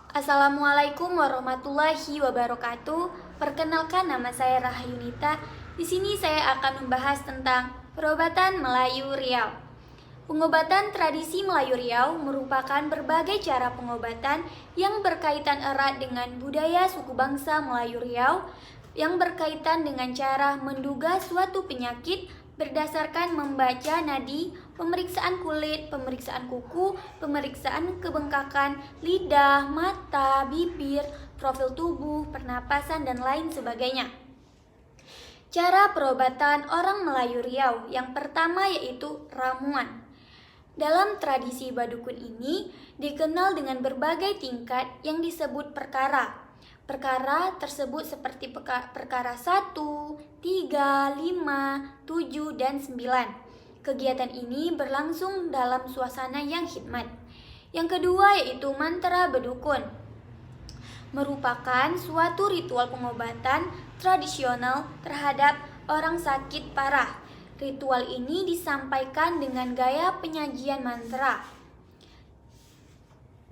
Assalamualaikum warahmatullahi wabarakatuh. Perkenalkan, nama saya Rahayunita. Di sini saya akan membahas tentang perobatan Melayu Riau. Pengobatan tradisi Melayu Riau merupakan berbagai cara pengobatan yang berkaitan erat dengan budaya suku bangsa Melayu Riau, yang berkaitan dengan cara menduga suatu penyakit berdasarkan membaca nadi, pemeriksaan kulit, pemeriksaan kuku, pemeriksaan kebengkakan lidah, mata, bibir, profil tubuh, pernapasan, dan lain sebagainya. Cara perobatan orang Melayu Riau yang pertama yaitu ramuan. Dalam tradisi Badukun ini dikenal dengan berbagai tingkat yang disebut perkara. Perkara tersebut seperti perkara 1, 3, 5, 7, dan 9. Kegiatan ini berlangsung dalam suasana yang hikmat. Yang kedua yaitu mantra bedukun. Merupakan suatu ritual pengobatan tradisional terhadap orang sakit parah. Ritual ini disampaikan dengan gaya penyajian mantra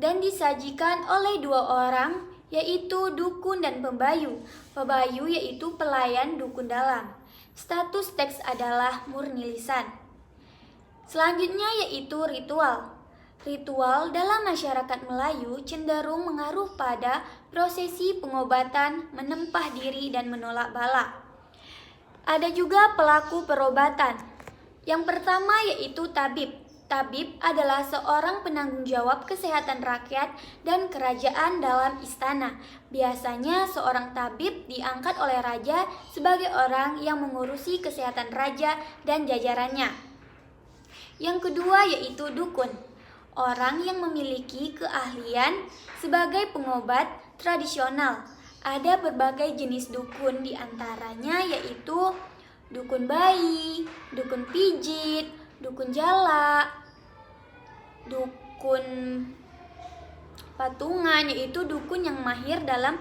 dan disajikan oleh dua orang, yaitu dukun dan pembayu. Pembayu yaitu pelayan dukun dalam. Status teks adalah murni lisan. Selanjutnya yaitu ritual. Ritual dalam masyarakat Melayu cenderung mengaruh pada prosesi pengobatan, menempah diri, dan menolak bala. Ada juga pelaku perobatan. Yang pertama yaitu tabib. Tabib adalah seorang penanggung jawab kesehatan rakyat dan kerajaan dalam istana. Biasanya seorang tabib diangkat oleh raja sebagai orang yang mengurusi kesehatan raja dan jajarannya. Yang kedua yaitu dukun. Orang yang memiliki keahlian sebagai pengobat tradisional. Ada berbagai jenis dukun, diantaranya yaitu dukun bayi, dukun pijit, dukun jala, dukun patungan, yaitu dukun yang mahir dalam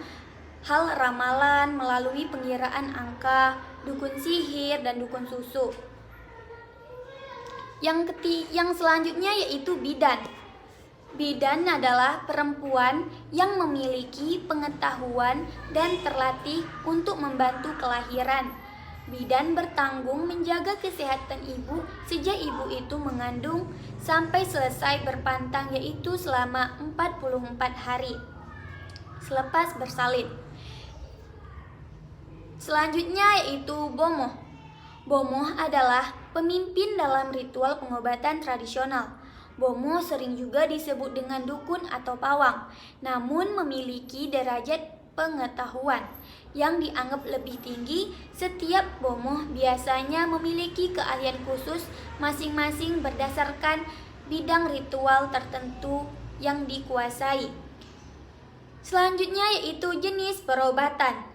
hal ramalan melalui pengiraan angka, dukun sihir, dan dukun susu. Yang selanjutnya yaitu bidan. Bidan adalah perempuan yang memiliki pengetahuan dan terlatih untuk membantu kelahiran. Bidan bertanggung menjaga kesehatan ibu sejak ibu itu mengandung sampai selesai berpantang, yaitu selama 44 hari selepas bersalin. Selanjutnya yaitu bomoh. Bomoh adalah pemimpin dalam ritual pengobatan tradisional. Bomoh sering juga disebut dengan dukun atau pawang, namun memiliki derajat pengetahuan yang dianggap lebih tinggi. Setiap bomoh biasanya memiliki keahlian khusus masing-masing berdasarkan bidang ritual tertentu yang dikuasai. Selanjutnya yaitu jenis perobatan.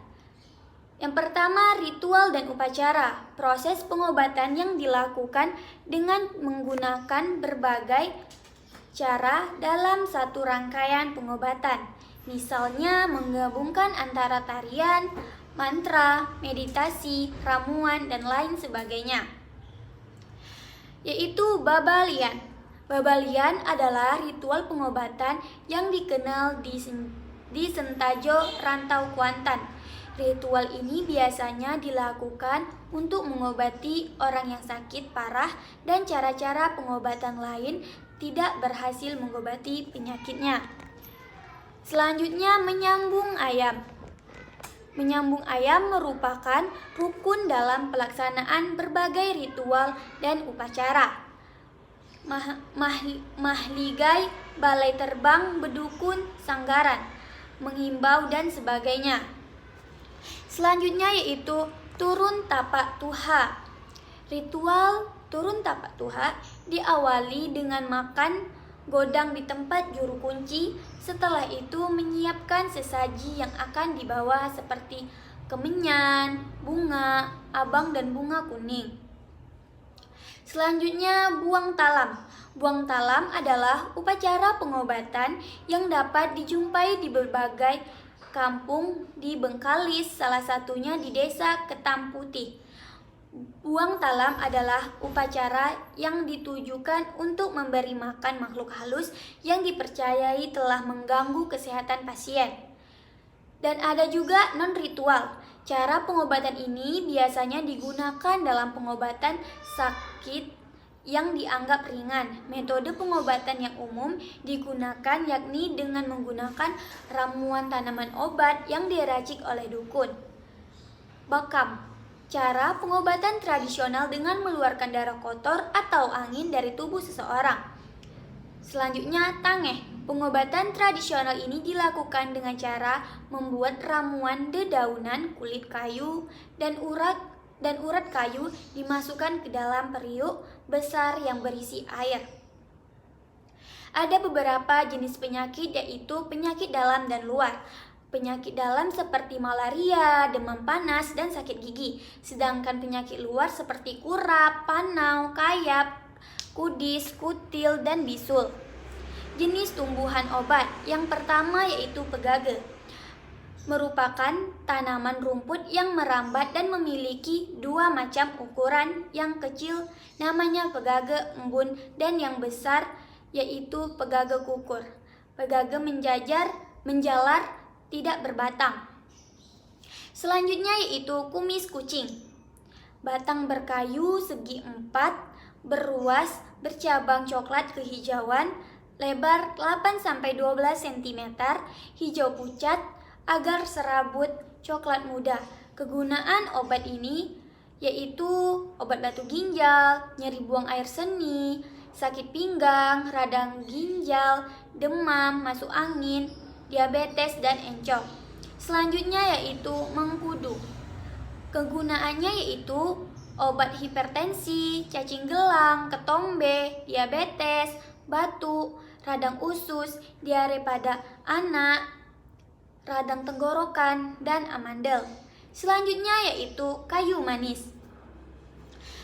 Yang pertama, ritual dan upacara. Proses pengobatan yang dilakukan dengan menggunakan berbagai cara dalam satu rangkaian pengobatan. Misalnya menggabungkan antara tarian, mantra, meditasi, ramuan, dan lain sebagainya. Yaitu babalian. Babalian adalah ritual pengobatan yang dikenal di Sentajo, Rantau Kuantan. Ritual ini biasanya dilakukan untuk mengobati orang yang sakit parah, dan cara-cara pengobatan lain tidak berhasil mengobati penyakitnya. Selanjutnya menyambung ayam. Menyambung ayam merupakan rukun dalam pelaksanaan berbagai ritual dan upacara. Mahligai, balai terbang, bedukun, sanggaran, menghimbau, dan sebagainya. Selanjutnya yaitu turun tapak tuha. Ritual turun tapak tuha diawali dengan makan godang di tempat juru kunci. Setelah itu menyiapkan sesaji yang akan dibawa seperti kemenyan, bunga abang, dan bunga kuning. Selanjutnya buang talam. Buang talam adalah upacara pengobatan yang dapat dijumpai di berbagai kampung di Bengkalis, salah satunya di Desa Ketam Putih. Buang talam adalah upacara yang ditujukan untuk memberi makan makhluk halus yang dipercayai telah mengganggu kesehatan pasien. Dan ada juga non-ritual. Cara pengobatan ini biasanya digunakan dalam pengobatan sakit yang dianggap ringan. Metode pengobatan yang umum digunakan yakni dengan menggunakan ramuan tanaman obat yang diracik oleh dukun. Bakam. Cara pengobatan tradisional dengan mengeluarkan darah kotor atau angin dari tubuh seseorang. Selanjutnya, tangeh. Pengobatan tradisional ini dilakukan dengan cara membuat ramuan dedaunan, kulit kayu, dan urat kayu dimasukkan ke dalam periuk besar yang berisi air. Ada beberapa jenis penyakit, yaitu penyakit dalam dan luar. Penyakit dalam seperti malaria, demam panas, dan sakit gigi. Sedangkan penyakit luar seperti kurap, panau, kayap, kudis, kutil, dan bisul. Jenis tumbuhan obat. Yang pertama yaitu pegage. Merupakan tanaman rumput yang merambat dan memiliki dua macam ukuran. Yang kecil namanya pegage embun dan yang besar yaitu pegage kukur. Pegage menjalar tidak berbatang. Selanjutnya yaitu kumis kucing. Batang berkayu segi 4, berruas, bercabang coklat kehijauan, lebar 8-12 cm, hijau pucat, agar serabut coklat muda. Kegunaan obat ini yaitu obat batu ginjal, nyeri buang air seni, sakit pinggang, radang ginjal, demam, masuk angin, diabetes, dan encok. Selanjutnya yaitu mengkudu. Kegunaannya yaitu obat hipertensi, cacing gelang, ketombe, diabetes, batuk, radang usus, diare pada anak, radang tenggorokan, dan amandel. Selanjutnya yaitu kayu manis.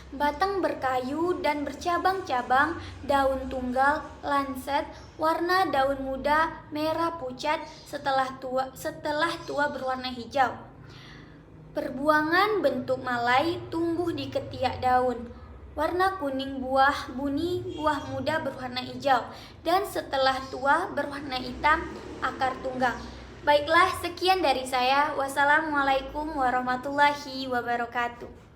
Batang berkayu dan bercabang-cabang, daun tunggal, lancet, warna daun muda merah pucat, setelah tua berwarna hijau. Perbuangan bentuk malai tumbuh di ketiak daun. Warna kuning buah muda berwarna hijau, dan setelah tua berwarna hitam akar tunggang. Baiklah, sekian dari saya. Wassalamualaikum warahmatullahi wabarakatuh.